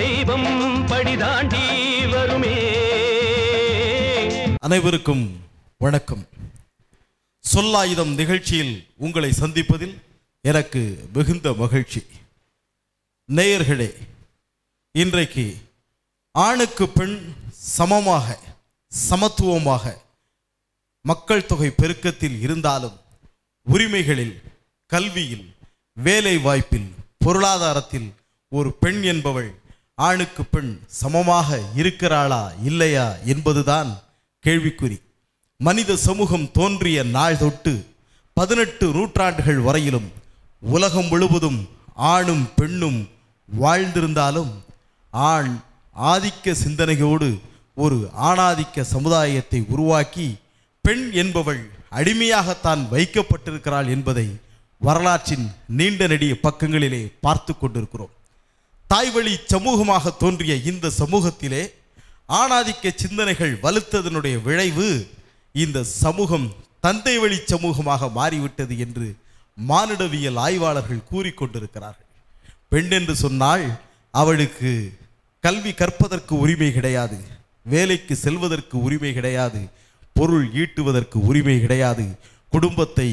தெய்வம் படிதாண்டி வருமே. அனைவருக்கும் வணக்கம். சொல்லாயுதம் நிகழ்ச்சியில் உங்களை சந்திப்பதில் எனக்கு மிகுந்த மகிழ்ச்சி. நேயர்களே, இன்றைக்கு ஆணுக்கு பெண் சமமாக சமத்துவமாக மக்கள் தொகை பெருக்கத்தில் இருந்தாலும் உரிமைகளில், கல்வியில், வேலை வாய்ப்பில், பொருளாதாரத்தில் ஒரு பெண் என்பவள் ஆணுக்கு பெண் சமமாக இருக்கிறாளா இல்லையா என்பதுதான் கேள்விக்குறி. மனித சமூகம் தோன்றிய நாள் தொட்டு 18 நூற்றாண்டுகள் வரையிலும் உலகம் முழுவதும் ஆணும் பெண்ணும் வாழ்ந்திருந்தாலும் ஆண் ஆதிக்க சிந்தனையோடு ஒரு ஆணாதிக்க சமுதாயத்தை உருவாக்கி பெண் என்பவள் அடிமையாகத்தான் வைக்கப்பட்டிருக்கிறாள் என்பதை வரலாற்றின் நீண்ட நெடிய பக்கங்களிலே பார்த்து கொண்டிருக்கிறோம். தாய்வழி சமூகமாக தோன்றிய இந்த சமூகத்திலே ஆணாதிக்க சிந்தனைகள் வலுத்ததனுடைய விளைவு இந்த சமூகம் தந்தை வழி சமூகமாக மாறிவிட்டது என்று மானுடவியல் ஆய்வாளர்கள் கூறிக்கொண்டிருக்கிறார்கள். பெண் என்று சொன்னால் அவளுக்கு கல்வி கற்பதற்கு உரிமை கிடையாது, வேலைக்கு செல்வதற்கு உரிமை கிடையாது, பொருள் ஈட்டுவதற்கு உரிமை கிடையாது, குடும்பத்தை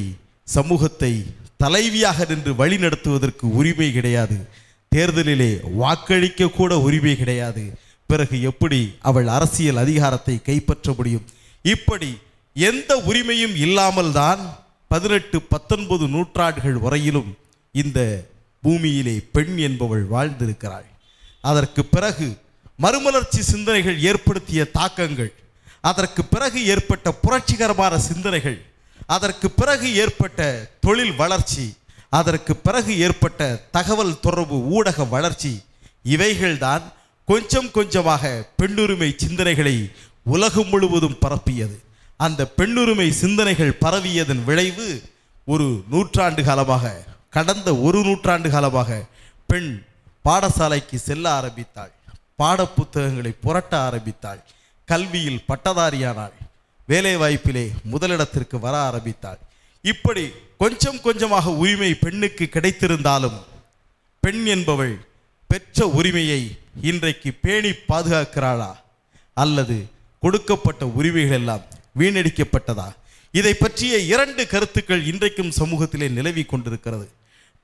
சமூகத்தை தலைவியாக நின்று வழி நடத்துவதற்கு உரிமை கிடையாது, தேர்தலிலே வாக்களிக்க கூட உரிமை கிடையாது. பிறகு எப்படி அவள் அரசியல் அதிகாரத்தை கைப்பற்ற முடியும்? இப்படி எந்த உரிமையும் இல்லாமல் தான் 18-19 நூற்றாண்டுகள் வரையிலும் இந்த பூமியிலே பெண் என்பவள் வாழ்ந்திருக்கிறாள். அதற்கு பிறகு மறுமலர்ச்சி சிந்தனைகள் ஏற்படுத்திய தாக்கங்கள், அதற்கு பிறகு ஏற்பட்ட புரட்சிகரமான சிந்தனைகள், அதற்கு பிறகு ஏற்பட்ட தொழில் வளர்ச்சி, அதற்கு பிறகு ஏற்பட்ட தகவல் தொடர்பு ஊடக வளர்ச்சி, இவைகள்தான் கொஞ்சம் கொஞ்சமாக பெண்ணுரிமை சிந்தனைகளை உலகம் முழுவதும் பரப்பியது. அந்த பெண்ணுரிமை சிந்தனைகள் பரவியதன் விளைவு ஒரு நூற்றாண்டு காலமாக, கடந்த ஒரு நூற்றாண்டு காலமாக பெண் பாடசாலைக்கு செல்ல ஆரம்பித்தாள், பாட புத்தகங்களை புரட்ட ஆரம்பித்தாள், கல்வியில் பட்டதாரியானாள், வேலை வாய்ப்பிலே முதலிடத்திற்கு வர ஆரம்பித்தாள். இப்படி கொஞ்சம் கொஞ்சமாக உரிமை பெண்ணுக்கு கிடைத்திருந்தாலும் பெண் என்பவள் பெற்ற உரிமையை இன்றைக்கு பேணி பாதுகாக்கிறாளா அல்லது கொடுக்கப்பட்ட உரிமைகள் எல்லாம் வீணடிக்கப்பட்டதா? இதை பற்றிய 2 கருத்துக்கள் இன்றைக்கும் சமூகத்திலே நிலவி கொண்டிருக்கிறது.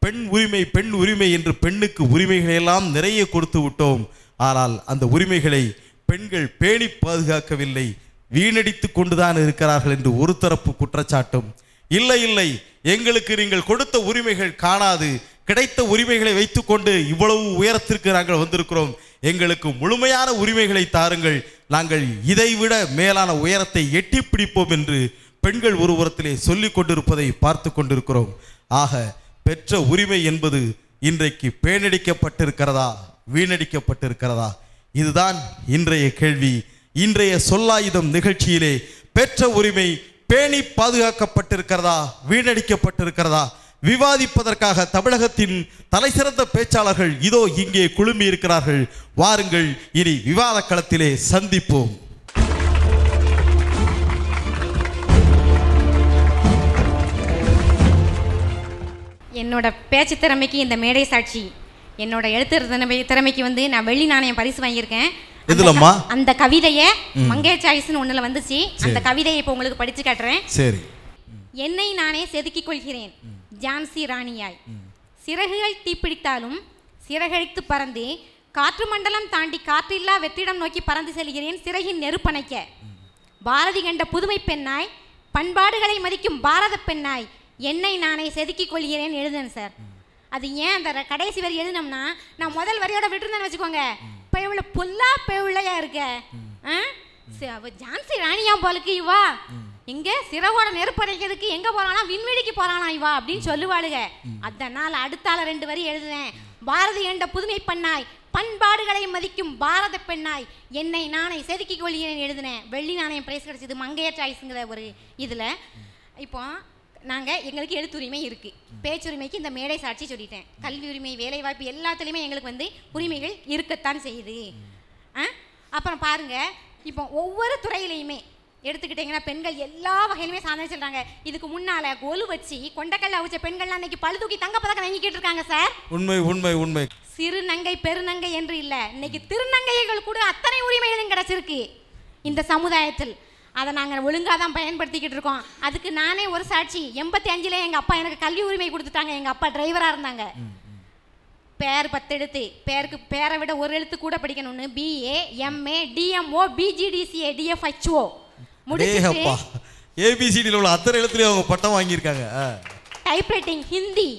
பெண் உரிமை என்று பெண்ணுக்கு உரிமைகளை எல்லாம் நிறைய கொடுத்து விட்டோம், ஆனால் அந்த உரிமைகளை பெண்கள் பேணி பாதுகாக்கவில்லை, வீணடித்து கொண்டுதான் இருக்கிறார்கள் என்று ஒரு தரப்பு குற்றச்சாட்டும், இல்லை எங்களுக்கு நீங்கள் கொடுத்த உரிமைகள் காணாது, கிடைத்த உரிமைகளை வைத்துக்கொண்டு இவ்வளவு உயரத்திற்கு நாங்கள் வந்திருக்கிறோம், எங்களுக்கு முழுமையான உரிமைகளை தாருங்கள், நாங்கள் இதைவிட மேலான உயரத்தை எட்டி பிடிப்போம் என்று பெண்கள் ஒரு புறத்திலே சொல்லிக் கொண்டிருப்பதை பார்த்து கொண்டிருக்கிறோம். ஆக பெற்ற உரிமை என்பது இன்றைக்கு பேணடிக்கப்பட்டிருக்கிறதா, வீணடிக்கப்பட்டிருக்கிறதா? இதுதான் இன்றைய கேள்வி. இன்றைய சொல்லாயுதம் நிகழ்ச்சியிலே பெற்ற உரிமை பேணி பாதுகாக்கப்பட்டிருக்கிறதா, வீணடிக்கப்பட்டிருக்கிறதா விவாதிப்பதற்காக தமிழகத்தின் தலைசிறந்த பேச்சாளர்கள் இதோ இங்கே குழுமி இருக்கிறார்கள். வாருங்கள், இனி விவாத களத்திலே சந்திப்போம். என்னோட பேச்சு திறமைக்கு இந்த மேடை சாட்சி. என்னோட எழுத்து திறமைக்கு நான் வெள்ளி நாணயம் பரிசு வாங்கியிருக்கேன். அந்த கவிதையை மங்கை சாய்ஸ்னு ஒண்ணுல வந்துச்சு. அந்த கவிதையை இப்போ உங்களுக்கு படிச்சு காட்டுறேன். சரி. என்னை நானே செதுக்கிக் கொள்கிறேன் ஜான்சி ராணியாய், சிறகுகள் தீப்பிடித்தாலும் சிறகழித்து பறந்து காற்று மண்டலம் தாண்டி காற்றில்லா வெற்றிடம் நோக்கி பறந்து செல்கிறேன் சிறகின் நெருப்பணைக்க. பாரதி கண்ட புதுமை பெண்ணாய், பண்பாடுகளை மதிக்கும் பாரத பெண்ணாய், என்னை நானே செதுக்கிக் கொள்கிறேன் எழுதுனேன் சார். அது ஏன் அந்த கடைசி வரி எழுதினோம்னா, நான் முதல் வரியோட விட்டுருந்தேன்னு வச்சுக்கோங்க, இப்போ இவ்வளோ புல்லா பிள்ளையா இருக்க ஜான்சி ராணியா போலுக்கு இவா எங்க சிறவோட நெருப்படைக்கிறதுக்கு எங்க போறானா, விண்வெளிக்கு போறானா இவா அப்படின்னு சொல்லுவாளுங்க. அதனால அடுத்தால 2 வரி எழுதுனேன். பாரதி என்ற புதுமை பெண்ணாய், பண்பாடுகளை மதிக்கும் பாரத பெண்ணாய், என்னை நானே செதுக்கிக் கொள்கிறேன் எழுதுனேன். வெள்ளி நாணயம் பிரைஸ் கிடைச்சது மங்கையர் சாய்ஸ்ங்கிற ஒரு இதில். இப்போ எங்களுக்கு எழுத்துரிமை இருக்குது, பேச்சுரிமைக்கு இந்த மேடை சாட்சி சொல்லிட்டேன். கல்வி உரிமை, வேலைவாய்ப்பு எல்லாத்துலேயுமே எங்களுக்கு உரிமைகள் இருக்கத்தான் செய்யுது. அப்புறம் பாருங்க, இப்போ ஒவ்வொரு துறையிலையுமே எடுத்துக்கிட்டீங்கன்னா பெண்கள் எல்லா வகையிலுமே சாதனை சொல்றாங்க. இதுக்கு முன்னால கோலு வச்சு கொண்டக்கல்ல அவிச்ச பெண்கள் அன்னைக்கு பழு தூக்கி தங்க பதக்கம் வாங்கிக்கிட்டு இருக்காங்க சார். உண்மை உண்மை உண்மை. சிறுநங்கை பெருநங்கை என்று இல்லை, இன்னைக்கு திருநங்கைகள் கூட அத்தனை உரிமைகளும் கிடைச்சிருக்கு இந்த சமுதாயத்தில். அதை நாங்கள் ஒழுங்காக தான் பயன்படுத்திக்கிட்டு இருக்கோம். அதுக்கு நானே ஒரு சாட்சி. 85ல் எங்கள் அப்பா எனக்கு கல்வி உரிமை கொடுத்துட்டாங்க. எங்கள் அப்பா டிரைவராக இருந்தாங்க. பேர் 10 எழுத்து, பேரை விட ஒரு எழுத்து கூட படிக்கணும்னு BA MA DMO BGDCA DFHO முடிச்சிட்டு ABCDல உள்ள அத்தனை எழுத்துலயும் அவங்க பட்டம் வாங்கியிருக்காங்க. Typewriting, Hindi,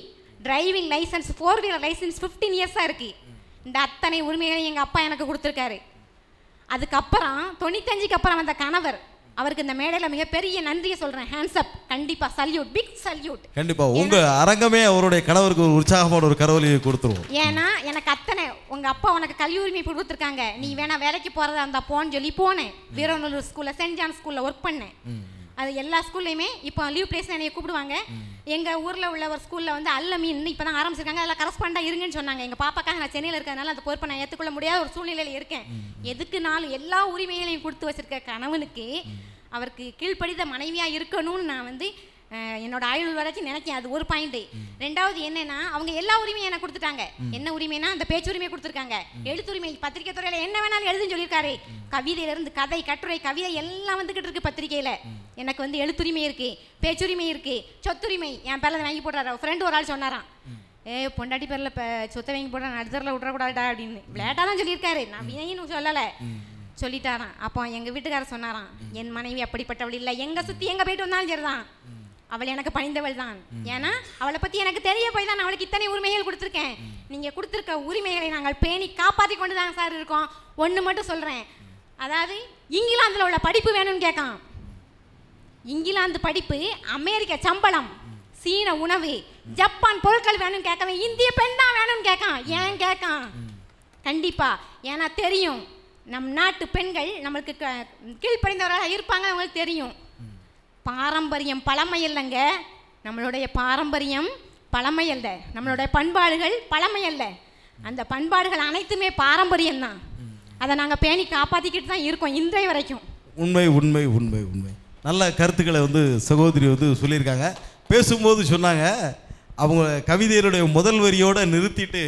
driving licence, 4 wheeler licence 15 இயர்ஸாக இருக்கு. இந்த அத்தனை உரிமைகளையும் எங்கள் அப்பா எனக்கு கொடுத்துருக்காரு. அதுக்கப்புறம் 95க்கு அப்புறம் வந்த கணவர், அவருக்கு இந்த மேடையில் மிகப்பெரிய நன்றியை சொல்கிறேன். ஹேண்ட்ஸ் அப், கண்டிப்பாக சல்யூட், பிக் சல்யூட். கண்டிப்பாக உங்கள் அரங்கமே அவருடைய கணவருக்கு ஒரு உற்சாகமான ஒரு கரவொலியை கொடுத்துருவோம். ஏன்னா எனக்கு அத்தனை, உங்கள் அப்பா உனக்கு கல்வி உரிமை கொடுத்துருக்காங்க, நீ வேணா வேலைக்கு போகிறதா இருந்தால் போன்னு சொல்லி போனேன். வீரநல்லூர் ஸ்கூலில், சென்ட் ஜான் ஸ்கூலில் ஒர்க் பண்ணேன். அது எல்லா ஸ்கூல்லையுமே இப்போ லீவ் பிளேஸில் என்னை கூப்பிடுவாங்க. எங்கள் ஊரில் உள்ள ஒரு ஸ்கூலில் வந்து அல்லமீன் இப்போ தான் ஆரம்பிச்சிருக்காங்க, அதில் கரஸ்பாண்டாக இருங்கன்னு சொன்னாங்க. எங்கள் பாப்பாக்காக நான் சென்னையில் இருக்கிறதுனால அந்த பொறுப்பை நான் ஏற்றுக்கொள்ள முடியாத ஒரு சூழ்நிலையில் இருக்கேன். எதுக்குனாலும் எல்லா உரிமைகளையும் கொடுத்து வச்சிருக்க கணவனுக்கு அவருக்கு கீழ்ப்படித மனைவியாக இருக்கணும்னு நான் வந்து என்னோட ஆயுள் வரைச்சி நினைக்கிறேன். அது ஒரு பாயிண்ட். ரெண்டாவது என்னன்னா, அவங்க எல்லா உரிமையும் எனக்கு கொடுத்துட்டாங்க. என்ன உரிமைனா, அந்த பேச்சுரிமையை கொடுத்துருக்காங்க, எழுத்துரிமை, பத்திரிகை துறையில என்ன வேணாலும் எழுதுன்னு சொல்லியிருக்காரு. கவிதையிலிருந்து கதை, கட்டுரை, கவிதை எல்லாம் வந்துகிட்டு இருக்கு பத்திரிகையில. எனக்கு வந்து எழுத்துரிமை இருக்கு, பேச்சுரிமை இருக்கு, சொத்துரிமை என் பேர்ல வாங்கி போடுறாரு. ஃப்ரெண்டு ஒரு ஆள் சொன்னாராம், பொண்டாட்டி பேர்ல சொத்தை வாங்கி போடுறா, நடுத்தரில் விட்றக்கூடாதுடா அப்படின்னு. விளையாட்டாக தான் சொல்லியிருக்காரு, நான் வீணையும் சொல்லலை, சொல்லிட்டாராம். அப்போ எங்கள் வீட்டுக்காரர் சொன்னாராம், என் மனைவி அப்படிப்பட்டவள் இல்லை, எங்கே சுற்றி எங்கே போயிட்டு வந்தாலும் சரிதான், அவள் எனக்கு பணிந்தவள் தான். ஏன்னா அவளை பற்றி எனக்கு தெரிய போய் தான் அவளுக்கு இத்தனை உரிமைகள் கொடுத்துருக்கேன். நீங்கள் கொடுத்துருக்க உரிமைகளை நாங்கள் பேணி காப்பாற்றி கொண்டு தான் சார் இருக்கோம். ஒன்று மட்டும் சொல்கிறேன், அதாவது இங்கிலாந்தில் உள்ள படிப்பு வேணும்னு கேட்கான். இங்கிலாந்து படிப்பு, அமெரிக்க சம்பளம், சீன உணவு, ஜப்பான் பொருட்கள் வேணும்னு கேட்கவே இந்திய பெண் தான் வேணும்னு கேட்கான். ஏன் கேட்கான்? கண்டிப்பாக ஏன்னா தெரியும் நம் நாட்டு பெண்கள் நம்மளுக்கு கீழ்ப்படிந்தவர்களாக இருப்பாங்க, அவங்களுக்கு தெரியும். பாரம்பரியம் பழமை இல்லைங்க, நம்மளுடைய பாரம்பரியம் பழமை அல்ல, நம்மளுடைய பண்பாடுகள் பழமை அல்ல. அந்த பண்பாடுகள் அனைத்துமே பாரம்பரியம்தான். அதை நாங்கள் பேணி காப்பாற்றிக்கிட்டு தான் இருக்கோம் இன்றைய வரைக்கும். உண்மை உண்மை உண்மை உண்மை. நல்ல கருத்துக்களை வந்து சகோதரி வந்து சொல்லியிருக்காங்க. பேசும்போது சொன்னாங்க, அவங்க கவிதையினுடைய முதல் வரியோடு நிறுத்திட்டு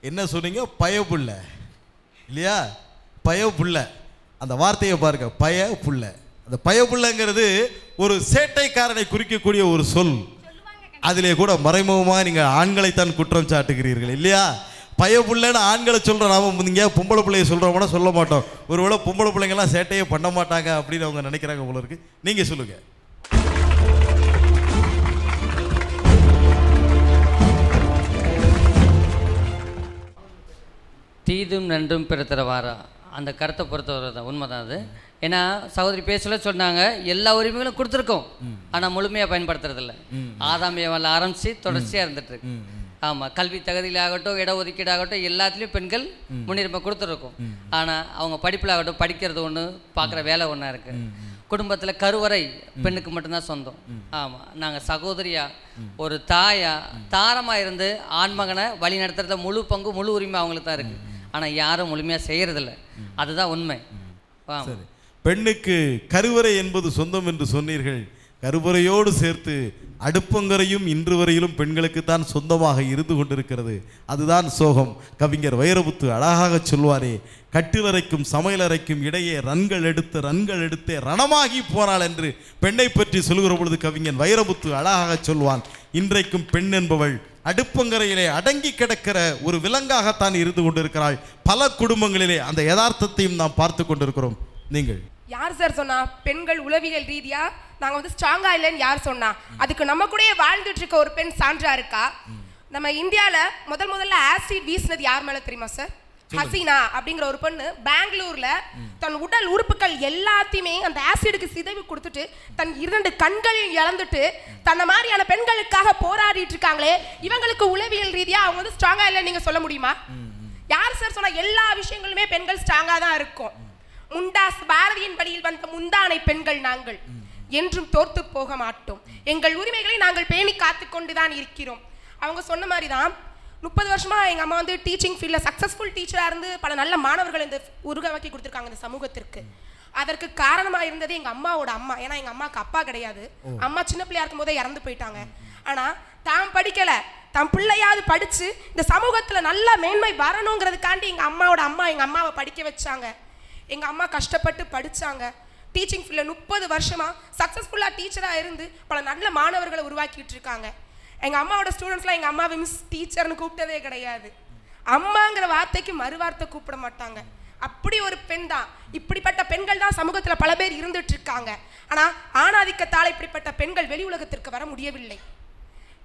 என்ன சொன்னீங்க? பயப்புள்ள இல்லையா? பயப்புள்ள, அந்த வார்த்தையை பாருங்க, பயப்புள்ள. அந்த பயப்புள்ளங்கிறது ஒரு சேட்டைக்காரனை குறிக்கக்கூடிய ஒரு சொல். அதிலே கூட மறைமுகமாக நீங்கள் ஆண்களைத்தான் குற்றம் சாட்டுகிறீர்கள் இல்லையா? பயப்புள்ளன்னு ஆண்களை சொல்கிறோம், நாம நீங்கள் பொம்பளை பிள்ளைய சொல்கிறோம்னா சொல்ல மாட்டோம். ஒருவேளை பொம்பளை பிள்ளைங்கள்லாம் சேட்டையே பண்ண மாட்டாங்க அப்படின்னு அவங்க நினைக்கிறாங்க போல இருக்கு. நீங்கள் சொல்லுங்கள். தீதும் நன்றும் பிறத்தரவாரா, அந்த கருத்தை பொறுத்தவரை தான், உண்மைதான் அது. ஏன்னா சகோதரி பேசல சொன்னாங்க, எல்லா உரிமைகளும் கொடுத்துருக்கோம், ஆனால் முழுமையாக பயன்படுத்துறதில்ல. ஆதாம் ஏவாள் ஆரம்பித்து தொடர்ச்சியாக இருந்துட்டு இருக்கு. ஆமாம், கல்வி தகுதியில் ஆகட்டும், இடஒதுக்கீடு ஆகட்டும், எல்லாத்துலேயும் பெண்கள் முன்னுரிமை கொடுத்துருக்கோம். ஆனால் அவங்க படிப்பில் ஆகட்டும், படிக்கிறது ஒன்று, பார்க்குற வேலை ஒன்றா இருக்குது. குடும்பத்தில் கருவறை பெண்ணுக்கு மட்டும்தான் சொந்தம். ஆமாம், நாங்கள் சகோதரியாக ஒரு தாரமாக இருந்து ஆண்மகனை வழி நடத்துறத முழு பங்கு முழு உரிமை அவங்களுக்கு தான் இருக்குது. ஆனால் யாரும் முழுமையாக செய்கிறதில்ல, அதுதான் உண்மை. சரி, பெண்ணுக்கு கருவறை என்பது சொந்தம் என்று சொன்னீர்கள். கருவறையோடு சேர்த்து அடுப்பங்கரையும் இன்று வரையிலும் பெண்களுக்கு தான் சொந்தமாக இருந்து கொண்டிருக்கிறது. அதுதான் சோகம். கவிஞர் வைரமுத்து அழகாக சொல்வாரே, கட்டிலறைக்கும் சமையலறைக்கும் இடையே ரன்கள் எடுத்தே ரணமாகி போனாள் என்று பெண்ணை பற்றி சொல்கிற பொழுது கவிஞன் வைரமுத்து அழகாக சொல்வான். இன்றைக்கும் பெண் என்பவள் அடுப்பங்கரையிலே அடங்கி கிடக்கிற ஒரு விலங்காகத்தான் இருந்து கொண்டிருக்கிறாள். பல குடும்பங்களிலே அந்த யதார்த்தத்தையும் நாம் பார்த்து கொண்டிருக்கிறோம். நீங்கள் யார் சார் சொன்னா பெண்கள் உளவியல் ரீதியா நாங்க வந்து ஸ்ட்ராங்கா இல்லைன்னு யார் சொன்னா? அதுக்கு நம்ம கூட வாழ்ந்துட்டு இருக்க ஒரு பெண் சான்றா இருக்கா? நம்ம இந்தியால முதல்ல ஆசிட் வீசினது யார் மேல தெரியுமா சார்? ஹசீனா அப்படிங்கிற ஒரு பொண்ணு பெங்களூர்ல தன் உடல் உறுப்புகள் எல்லாத்தையுமே அந்த ஆசிடுக்கு சிதைவு கொடுத்துட்டு தன் 2 கண்களையும் இழந்துட்டு தன்னை மாதிரியான பெண்களுக்காக போராடிட்டு இருக்காங்களே, இவங்களுக்கு உளவியல் ரீதியா அவங்க வந்து ஸ்ட்ராங்கா இல்லைன்னு நீங்க சொல்ல முடியுமா? யார் சார் சொன்னா? எல்லா விஷயங்களுமே பெண்கள் ஸ்ட்ராங்கா தான் இருக்கும். முண்டாஸ் பாரதியின் படியில் வந்த முந்தானை பெண்கள் நாங்கள் என்றும் தோற்று போக மாட்டோம். எங்கள் உரிமைகளை நாங்கள் பேணி காத்து கொண்டுதான் இருக்கிறோம். அவங்க சொன்ன மாதிரி தான் 30 வருஷமா எங்க அம்மா வந்து டீச்சிங் ஃபீல்ட்ல சக்சஸ்ஃபுல் டீச்சரா இருந்து பல நல்ல மாணவர்கள் இந்த உருவாக்கி கொடுத்துருக்காங்க இந்த சமூகத்திற்கு. அதற்கு காரணமா இருந்தது எங்க அம்மாவோட அம்மா. ஏன்னா எங்க அம்மாவுக்கு அப்பா கிடையாது, அம்மா சின்ன பிள்ளையா இருக்கும் போதே இறந்து போயிட்டாங்க. ஆனா தான் படிக்கல, தன் பிள்ளையாவது படிச்சு இந்த சமூகத்துல நல்ல மேன்மை வரணுங்கிறதுக்காண்டி எங்க அம்மாவை படிக்க வச்சாங்க. எங்க அம்மா கஷ்டப்பட்டு படிச்சாங்க. டீச்சிங் ஃபீல்டில் 30 வருஷமா சக்ஸஸ்ஃபுல்லாக டீச்சராக இருந்து பல நல்ல மாணவர்களை உருவாக்கிட்டு இருக்காங்க. எங்கள் அம்மாவோட ஸ்டூடெண்ட்ஸ்லாம் எங்கள் அம்மாவை மிஸ் டீச்சர்னு கூப்பிட்டதே கிடையாது. அம்மாங்கிற வார்த்தைக்கு மறுவார்த்தை கூப்பிட மாட்டாங்க. அப்படி ஒரு பெண் தான். இப்படிப்பட்ட பெண்கள் தான் சமூகத்தில் பல பேர் இருந்துட்டு இருக்காங்க. ஆனால் ஆணாதிக்கத்தால் இப்படிப்பட்ட பெண்கள் வெளி உலகத்திற்கு வர முடியவில்லை.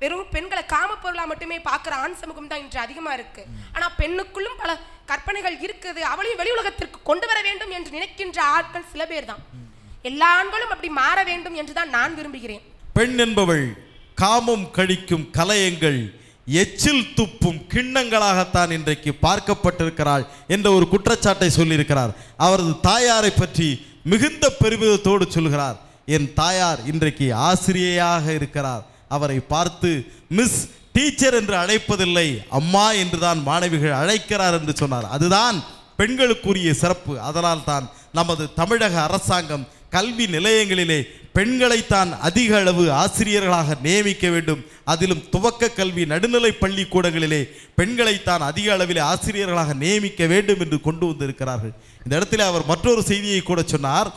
வெறும் பெண்களை காமப்பொருளாக மட்டுமே பார்க்குற ஆண் சமூகம் தான் இன்று அதிகமாக இருக்கு. ஆனால் பெண்ணுக்குள்ளும் பல கற்பனைகள் இருக்குது. அவளையும் வெளி உலகத்திற்கு கொண்டு வர வேண்டும் என்று நினைக்கின்ற ஆட்கள் சில பேர் தான். எல்லா ஆண்களும் அப்படி மாற வேண்டும் என்று தான் நான் விரும்புகிறேன். பெண் என்பவள் காமம் கழிக்கும் கலையங்கள் எச்சில் துப்பும் கிண்ணங்களாகத்தான் இன்றைக்கு பார்க்கப்பட்டிருக்கிறாள் என்ற ஒரு குற்றச்சாட்டை சொல்லியிருக்கிறார். அவரது தாயாரை பற்றி மிகுந்த பெருமிதத்தோடு சொல்கிறார். என் தாயார் இன்றைக்கு ஆசிரியையாக இருக்கிறார். அவரை பார்த்து மிஸ் டீச்சர் என்று அழைப்பதில்லை, அம்மா என்றுதான் மாணவிகள் அழைக்கிறார் என்று சொன்னார். அதுதான் பெண்களுக்குரிய சிறப்பு. அதனால் தான் நமது தமிழக அரசாங்கம் கல்வி நிலையங்களிலே பெண்களைத்தான் அதிக அளவு ஆசிரியர்களாக நியமிக்க வேண்டும். அதிலும் துவக்க கல்வி நடுநிலை பள்ளிக்கூடங்களிலே பெண்களைத்தான் அதிக அளவில் ஆசிரியர்களாக நியமிக்க வேண்டும் என்று கொண்டு வந்திருக்கிறார்கள். இந்த இடத்துல அவர் மற்றொரு செய்தியை கூட சொன்னார்.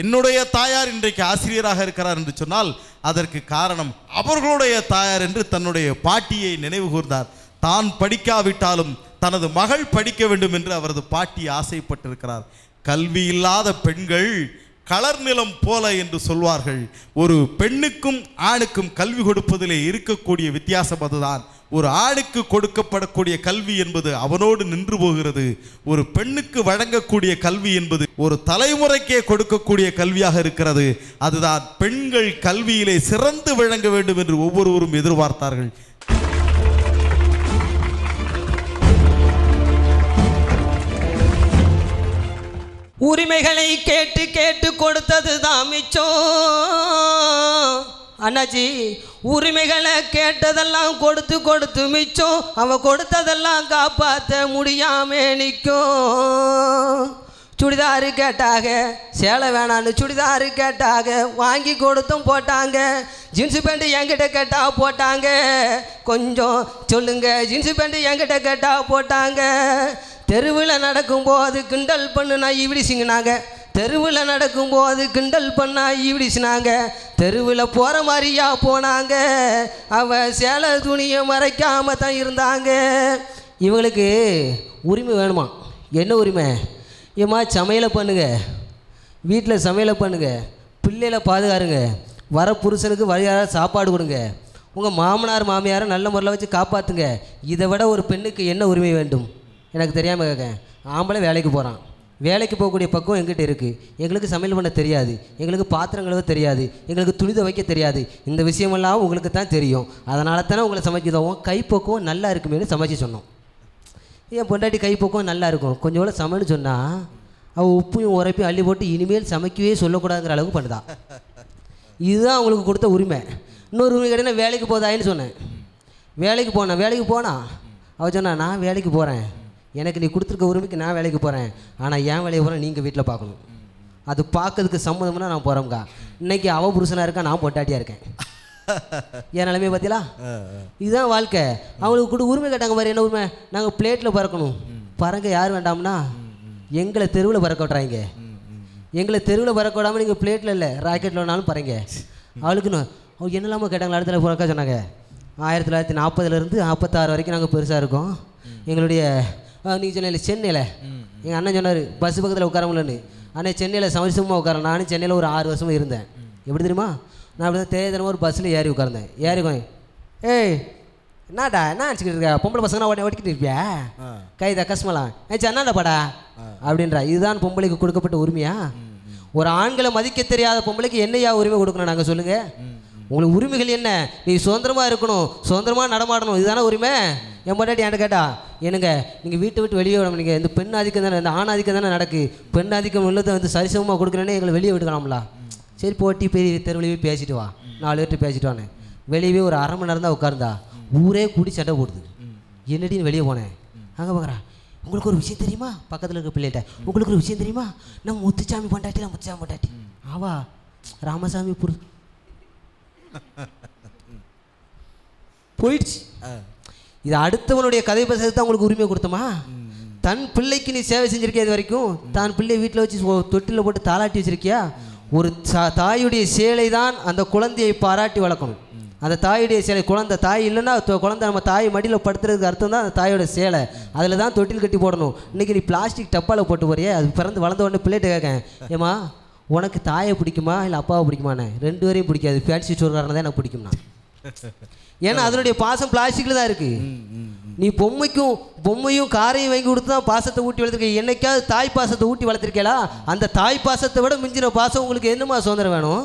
என்னுடைய தாயார் இன்றைக்கு ஆசிரியராக இருக்கிறார் என்று சொன்னால் அதற்கு காரணம் அவர்களுடைய தாயார் என்று தன்னுடைய பாட்டியை நினைவு கூர்ந்தார். தான் படிக்காவிட்டாலும் தனது மகள் படிக்க வேண்டும் என்று அவரது பாட்டி ஆசைப்பட்டிருக்கிறார். கல்வி இல்லாத பெண்கள் கலர் நிலம் போல என்று சொல்வார்கள். ஒரு பெண்ணுக்கும் ஆணுக்கும் கல்வி கொடுப்பதிலே இருக்கக்கூடிய வித்தியாசம் அதுதான். ஒரு ஆணுக்கு கொடுக்கப்படக்கூடிய கல்வி என்பது அவனோடு நின்று போகிறது. ஒரு பெண்ணுக்கு வழங்கக்கூடிய கல்வி என்பது ஒரு தலைமுறைக்கே கொடுக்கக்கூடிய கல்வியாக இருக்கிறது. அதுதான் பெண்கள் கல்வியிலே சிறந்து விளங்க வேண்டும் என்று ஒவ்வொருவரும் எதிர்பார்த்தார்கள். உரிமைகளை கேட்டு கேட்டு கொடுத்தது தான் மிச்சம் அண்ணாச்சி. உரிமைகளை கேட்டதெல்லாம் கொடுத்து கொடுத்து மிச்சம். அவன் கொடுத்ததெல்லாம் காப்பாற்ற முடியாம நிற்கும். சுடிதாரு கேட்டாக சேலை வேணான்னு சுடிதாரு கேட்டாக வாங்கி கொடுத்தும் போட்டாங்க. ஜீன்ஸு பேண்ட்டு என்கிட்ட கேட்டா போட்டாங்க. கொஞ்சம் சொல்லுங்க, ஜீன்ஸு பேண்ட்டு என்கிட்ட கேட்டா போட்டாங்க. தெருவில் நடக்கும்போது கிண்டல் பண்ணுனா இப்படி சிங்கினாங்க. தெருவில் நடக்கும்போது கிண்டல் பண்ணா இப்படி சினாங்க. தெருவில் போகிற மாதிரியா போனாங்க. அவ சேலை துணியை மறைக்காம தான் இருந்தாங்க. இவங்களுக்கு உரிமை வேணுமா? என்ன உரிமை? ஏம்மா சமையலை பண்ணுங்க, வீட்டில் சமையலை பண்ணுங்க, பிள்ளைகளை பாதுகாருங்க, வர புருஷனுக்கு வழியாக சாப்பாடு கொடுங்க, உங்கள் மாமனார் மாமியாரை நல்ல முறையில் வச்சு காப்பாற்றுங்க. இதை விட ஒரு பெண்ணுக்கு என்ன உரிமை வேண்டும்? எனக்கு தெரியாமல் கேட்கேன். ஆம்பளை வேலைக்கு போகிறான், வேலைக்கு போகக்கூடிய பக்குவம் எங்கிட்ட இருக்குது. எங்களுக்கு சமையல் பண்ண தெரியாது, எங்களுக்கு பாத்திரம் கழுவ தெரியாது, எங்களுக்கு துணி துவைக்க தெரியாது. இந்த விஷயமெல்லாம் உங்களுக்கு தான் தெரியும். அதனால தானே உங்களை சமைக்கிறோம். கைப்பக்குவம் நல்லா இருக்குமேனு சமைச்சு சொன்னோம். என் பொண்டாட்டி கைப்பக்குவம் நல்லா இருக்கும், கொஞ்சம் கூட சமையல்னு சொன்னால் அவள் உப்பையும் உரைப்பையும் அள்ளி போட்டு இனிமேல் சமைக்கவே சொல்லக்கூடாதுங்கிற அளவுக்கு பண்ணுதான். இதுதான் அவங்களுக்கு கொடுத்த உரிமை. இன்னொரு உரிமை கேட்டீங்கன்னா வேலைக்கு போதாயின்னு சொன்னேன். வேலைக்கு போனா அவள் சொன்னா நான் வேலைக்கு போகிறேன், எனக்கு நீ கொடுத்துருக்க உரிமைக்கு நான் வேலைக்கு போகிறேன், ஆனால் ஏன் வேலைக்கு போகிறேன் நீங்கள் வீட்டில் பார்க்கணும். அது பார்க்கறதுக்கு சம்மதம்னா நான் போகிறோம்க்கா. இன்றைக்கி அவள் புருஷனாக இருக்கா, நான் பொட்டாட்டியாக இருக்கேன். என் நிலைமையை பார்த்தீங்களா? இதுதான் வாழ்க்கை. அவங்களுக்கு கூட உரிமை கேட்டாங்க பாரு. என்ன உரிமை? நாங்கள் பிளேட்டில் பறக்கணும். பறக்க யார் வேண்டாம்னா எங்களை தெருவில் பறக்க விட்றாங்க. எங்களை தெருவில் பறக்க விடாமல் நீங்கள் பிளேட்டில் இல்லை ராக்கெட்டில் வேணாலும் பறங்க. அவளுக்குன்னு அவங்க என்னெல்லாமோ கேட்டாங்களா? அடுத்த பறக்க சொன்னாங்க. 1940 46 வரைக்கும் நாங்கள் பெருசாக இருக்கோம். எங்களுடைய நீங்கள் சொன்ன சென்னையில் எங்கள் அண்ணன் சொன்னார் பஸ் பக்கத்தில் உட்காரங்களேன்னு. அண்ணன் சென்னையில் சமரசமாக உட்காரன். நானும் சென்னையில் ஒரு 6 வருஷமாக இருந்தேன். எப்படி தெரியுமா? நான் அப்படி தான் தேவையான ஒரு பஸ்ஸில் ஏறி உட்கார்ந்தேன். ஏறிக்கோங்க, ஏய் என்னடா என்ன அடிச்சுக்கிட்டு இருக்க? பொம்பளை பசங்க உடனே ஓட்டிக்கிட்டு இருப்பியா? கைதா கஷ்டமெல்லாம் என்னடா படா அப்படின்றா. இதுதான் பொம்பளைக்கு கொடுக்கப்பட்ட உரிமையா? ஒரு ஆண்களை மதிக்க தெரியாத பொம்பளைக்கு என்னையா உரிமை கொடுக்கணும் நாங்கள்? சொல்லுங்கள், உங்களுக்கு உரிமைகள் என்ன? நீ சுதந்திரமாக இருக்கணும், சுதந்திரமாக நடமாடணும், இதுதானே உரிமை. என் பொண்டாட்டி என்கிட்ட கேட்டா, என்னங்க நீங்கள் வீட்டை விட்டு வெளியே விட நீங்கள் இந்த பெண் ஆதிக்கம் தானே, இந்த ஆண் ஆதிக்கம் தானே நடக்கு, பெண் ஆதிக்கம் உள்ளதை வந்து சரிசமமாக கொடுக்குறேன்னே எங்களை வெளியே விட்டுக்கலாம்ல. சரி போட்டி பெரிய தெருவிலேயே பேசிட்டு வா, 4 பேர்ட்டு பேசிட்டு வானே. வெளியவே ஒரு அரை மணி நேரம் தான் உட்கார்ந்தா ஊரே கூடி சண்டை போடுது. என்னடின்னு வெளியே போனேன். அங்கே பார்க்குறா, உங்களுக்கு ஒரு விஷயம் தெரியுமா? பக்கத்தில் இருக்க பிள்ளைகிட்ட, உங்களுக்கு ஒரு விஷயம் தெரியுமா? நம்ம முத்துச்சாமி பொண்டாட்டி, நான் முத்துச்சாமி பொண்டாட்டி. ஆவா ராமசாமி போயிடுச்சு. இது அடுத்தவனுடைய கதை பேசுறது தான் உங்களுக்கு உரிமை கொடுத்தோமா? தன் பிள்ளைக்கு நீ சேவை செஞ்சிருக்கியா? இது வரைக்கும் தான் பிள்ளையை வீட்டில் வச்சு தொட்டில் போட்டு தாளாட்டி வச்சிருக்கியா? ஒரு தாயுடைய சேலை தான் அந்த குழந்தையை பாராட்டி வளர்க்கணும். அந்த தாயுடைய சேலை, குழந்தை தாய் இல்லைன்னா குழந்தை நம்ம தாய் மடியில் படுத்துறதுக்கு அர்த்தம் தான் அந்த தாயோட சேலை. அதில் தான் தொட்டில் கட்டி போடணும். இன்றைக்கி நீ பிளாஸ்டிக் டப்பாவில் போட்டு போறியே, அது பிறந்து வளர்ந்த உடனே பிள்ளைகிட்ட கேட்கேன், ஏமா உனக்கு தாயை பிடிக்குமா இல்லை அப்பாவை பிடிக்குமாண்ணே? ரெண்டு பேரையும் பிடிக்காது, ஃபேன்சி ஸ்டோர்காரனை தான் எனக்கு பிடிக்கும்ண்ணா. ஏன்னா அதனுடைய பாசம் பிளாஸ்டிக்கில் தான் இருக்குது. நீ பொம்மையும் காரையும் வாங்கி கொடுத்து தான் பாசத்தை ஊட்டி வளர்த்துருக்க. என்னைக்காவது தாய் பாசத்தை ஊட்டி வளர்த்துருக்கேளா? அந்த தாய் பாசத்தை விட மிஞ்சின பாசம் உங்களுக்கு என்னமா சுதந்திரம் வேணும்?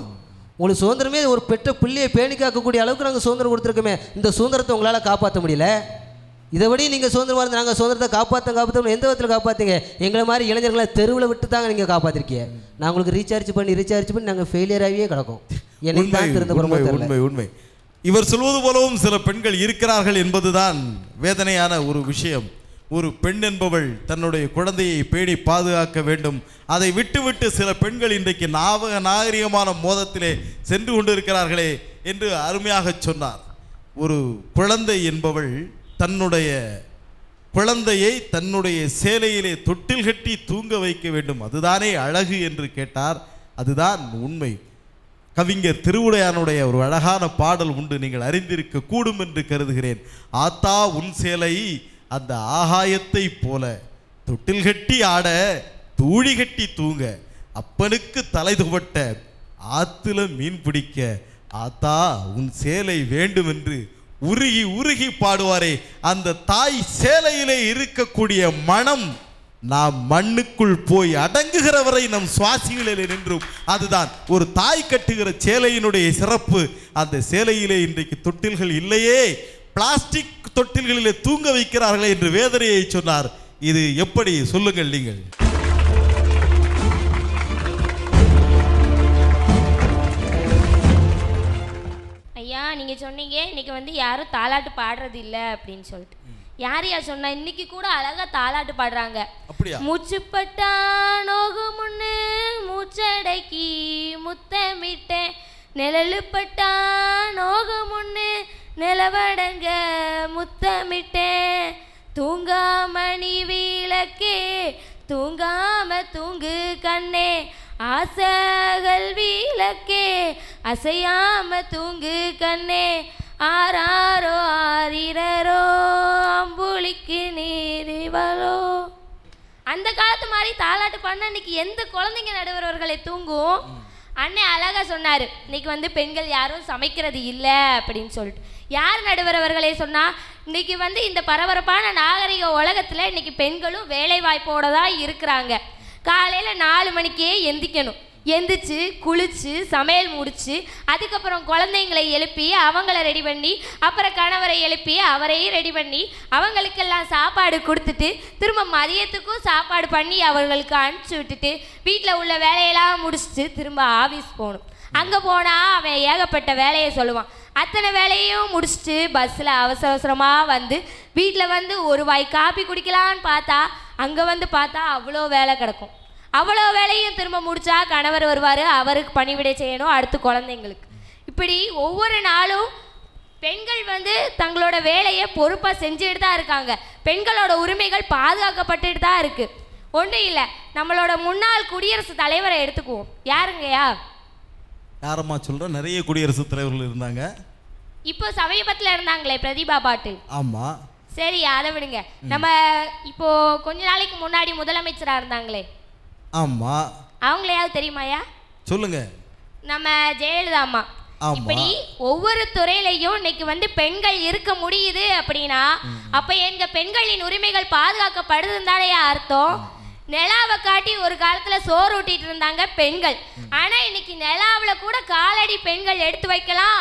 உங்களுக்கு சுதந்திரமே ஒரு பெற்ற பிள்ளையை பேணி காக்கக்கூடிய அளவுக்கு நாங்கள் சுதந்திரம் கொடுத்துருக்கோமே. இந்த சுதந்திரத்தை உங்களால் காப்பாற்ற முடியல. இதைபடி நீங்கள் சுதந்திரமாக இருந்து நாங்கள் சுதந்திரத்தை காப்பாற்ற எந்த விதத்தில் காப்பாற்றுங்க? எங்களை மாதிரி இளைஞர்களை தெருவில் விட்டு தாங்க நீங்கள் காப்பாற்றிருக்கீங்க. நான் உங்களுக்கு ரீசார்ஜ் பண்ணி நாங்கள் ஃபெயிலியர் ஆகியே கிடக்கும். உண்மை. இவர் சொல்வது போலவும் சில பெண்கள் இருக்கிறார்கள் என்பதுதான் வேதனையான ஒரு விஷயம். ஒரு பெண் என்பவள் தன்னுடைய குழந்தையை பேணி பாதுகாக்க வேண்டும். அதை விட்டுவிட்டு சில பெண்கள் இன்றைக்கு நாகரிகமான மோதத்திலே சென்று கொண்டிருக்கிறார்களே என்று அருமையாக சொன்னார். ஒரு குழந்தை என்பவள் தன்னுடைய குழந்தையை தன்னுடைய சேலையிலே தொட்டில் கட்டி தூங்க வைக்க வேண்டும். அதுதானே அழகு என்று கேட்டார். அதுதான் உண்மை. கவிஞர் திருவுடையானுடைய ஒரு அழகான பாடல் உண்டு, நீங்கள் அறிந்திருக்க கூடும் என்று கருதுகிறேன். ஆத்தா உன் சேலை அந்த ஆகாயத்தை போல தொட்டில் கட்டி ஆட தூழி கட்டி தூங்க, அப்பனுக்கு தலை துவட்ட ஆத்துல மீன் பிடிக்க, ஆத்தா உன் சேலை வேண்டும் என்று உருகி உருகி பாடுவாரே. அந்த தாய் சேலையிலே இருக்கக்கூடிய மனம் நாம் மண்ணுக்குள் போய் அடங்குகிற வரை நம் சுவாசிகளிலே நின்றும். அதுதான் ஒரு தாய் கட்டுகிற சேலையினுடைய சிறப்பு. அந்த சேலையிலே இன்றைக்கு தொட்டில்கள் இல்லையே, பிளாஸ்டிக் தொட்டில்களிலே தூங்க வைக்கிறார்களே என்று வேதனையை சொன்னார். இது எப்படி சொல்லுங்கள் நீங்கள்? ஐயா நீங்க சொன்னீங்க இன்னைக்கு யாரும் தாலாட்டு பாடுறது இல்லை அப்படின்னு சொல்லிட்டு. யாரையா சொன்னா? இன்னைக்கு கூட அழகா தாலாட்டு பாடுறாங்க. மூச்சுப்பட்டா நோகு முன்னு மூச்சடக்கி முத்தமிட்டேன், நிழலுப்பட்டா நோகு முன்னு நிலவடங்க முத்தமிட்டேன், தூங்காமணி விளக்கே தூங்காம தூங்கு கண்ணே, ஆசைகள் விளக்கே அசையாம தூங்கு கண்ணே, ஆராரோ ஆரிரரோ அம்புலிக்கு நீரிவரோ. அந்த காலத்து மாதிரி தாலாட்டு பாடினா இன்னைக்கு எந்த குழந்தைங்க நடுவரவர்களை தூங்கும்? அண்ணே அழகா சொன்னார், இன்னைக்கு பெண்கள் யாரும் சமைக்கிறது இல்லை அப்படின்னு சொல்லிட்டு. யார் நடுவரவர்களே சொன்னா? இன்னைக்கு இந்த பரபரப்பான நாகரிக உலகத்தில் இன்னைக்கு பெண்களும் வேலை வாய்ப்போட தான் இருக்கிறாங்க. காலையில் 4 மணிக்கே எந்திக்கணும். எந்திரிச்சு குளிச்சு சமையல் முடிச்சு அதுக்கப்புறம் குழந்தைங்களை எழுப்பி அவங்கள ரெடி பண்ணி, அப்புறம் கணவரை எழுப்பி அவரையும் ரெடி பண்ணி அவங்களுக்கெல்லாம் சாப்பாடு கொடுத்துட்டு திரும்ப மதியத்துக்கும் சாப்பாடு பண்ணி அவர்களுக்கு அனுப்பிச்சி விட்டுட்டு வீட்டில் உள்ள வேலையெல்லாம் முடிச்சுட்டு திரும்ப ஆஃபீஸ் போகணும். அங்கே போனால் அவன் ஏகப்பட்ட வேலையை சொல்லுவான். அத்தனை வேலையும் முடிச்சுட்டு பஸ்ஸில் அவசர அவசரமாக வீட்டில் ஒரு வாய் காப்பி குடிக்கலான்னு பார்த்தா அங்கே பார்த்தா அவ்வளோ வேலை கிடக்கும். அவ்வளோ வேலையும் திரும்ப முடிச்சா கணவர் வருவார், அவருக்கு பணிவிடை செய்யணும், அடுத்து குழந்தைங்களுக்கு. இப்படி ஒவ்வொரு நாளும் பெண்கள் தங்களோட வேலையை பொறுப்பாக செஞ்சுட்டு தான் இருக்காங்க. பெண்களோட உரிமைகள் பாதுகாக்கப்பட்டுட்டு தான் இருக்குது. ஒன்றும் இல்லை, நம்மளோட முன்னாள் குடியரசுத் தலைவரை எடுத்துக்குவோம். யாருங்கய்யா? யாரம்மா சொல்ற? நிறைய குடியரசுத் தலைவர்கள் இருந்தாங்க. இப்போ சமீபத்தில் இருந்தாங்களே பிரதிபா பாட்டில். ஆமா சரி அதை விடுங்க. நம்ம இப்போ கொஞ்ச நாளைக்கு முன்னாடி முதலமைச்சராக இருந்தாங்களே, ஆமா அவங்களையாவது தெரியுமாயா? சொல்லுங்க. நம்ம ஜெயலலிதா அம்மா. இப்படி ஒவ்வொரு துறையிலையும் இன்னைக்கு பெண்கள் இருக்க முடியுது அப்படின்னா அப்ப எங்க பெண்களின் உரிமைகள் பாதுகாக்கப்படுதுன்னு தானே அர்த்தம். நிலாவை காட்டி ஒரு காலத்துல சோறு ஊட்டிட்டு இருந்தாங்க பெண்கள். ஆனா இன்னைக்கு நிலாவுல கூட காலடி பெண்கள் எடுத்து வைக்கலாம்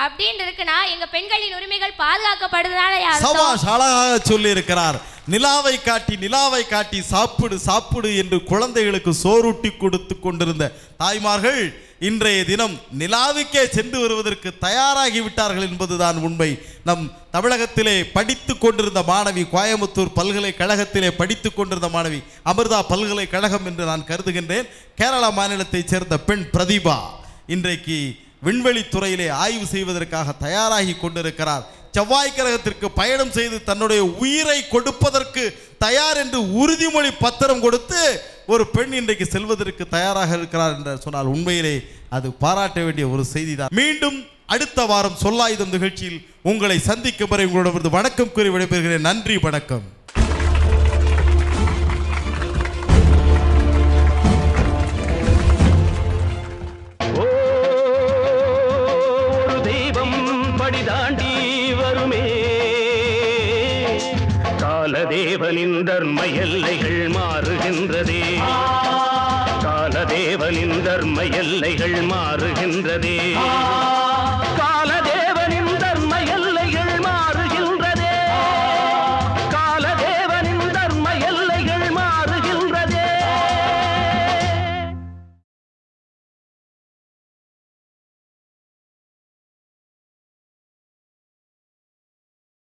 அப்படின்னு இருக்குன்னா எங்க பெண்களின் உரிமைகள் பாதுகாக்கப்படுதுனால அழகாக சொல்லி இருக்கிறார். நிலாவை காட்டி சாப்பிடு சாப்பிடு என்று குழந்தைகளுக்கு சோறுட்டி கொடுத்து கொண்டிருந்த தாய்மார்கள் இன்றைய தினம் நிலாவுக்கே சென்று வருவதற்கு தயாராகி விட்டார்கள் என்பதுதான் உண்மை. நம் தமிழகத்திலே படித்து கொண்டிருந்த மாணவி, கோயம்புத்தூர் பல்கலைக்கழகத்திலே படித்து கொண்டிருந்த மாணவி, அமிர்தா பல்கலைக்கழகம் என்று நான் கருதுகின்றேன், கேரளா மாநிலத்தைச் சேர்ந்த பெண் பிரதிபா இன்றைக்கு விண்வெளி துறையிலே ஆய்வு செய்வதற்காக தயாராகி கொண்டிருக்கிறார். செவ்வாய் கிரகத்திற்கு பயணம் செய்து தன்னுடைய உயிரை கொடுப்பதற்கு தயார் என்று உறுதிமொழி பத்திரம் கொடுத்து ஒரு பெண் இன்றைக்கு செல்வதற்கு தயாராக இருக்கிறார் என்று சொன்னால் உண்மையிலே அது பாராட்ட வேண்டிய ஒரு செய்தி தான். மீண்டும் அடுத்த வாரம் சொல்லாயுதம் நிகழ்ச்சியில் உங்களை சந்திக்கும் வரை உங்களிடமிருந்து வணக்கம் கூறி விடைபெறுகிறேன். நன்றி, வணக்கம். ஒரு தெய்வம் படிதாண்டி வருமே, காலதேவனின் தர்ம எல்லைகள் மாறுகின்றதே, காலதேவனின் தர்ம எல்லைகள் மாறுகின்றதே.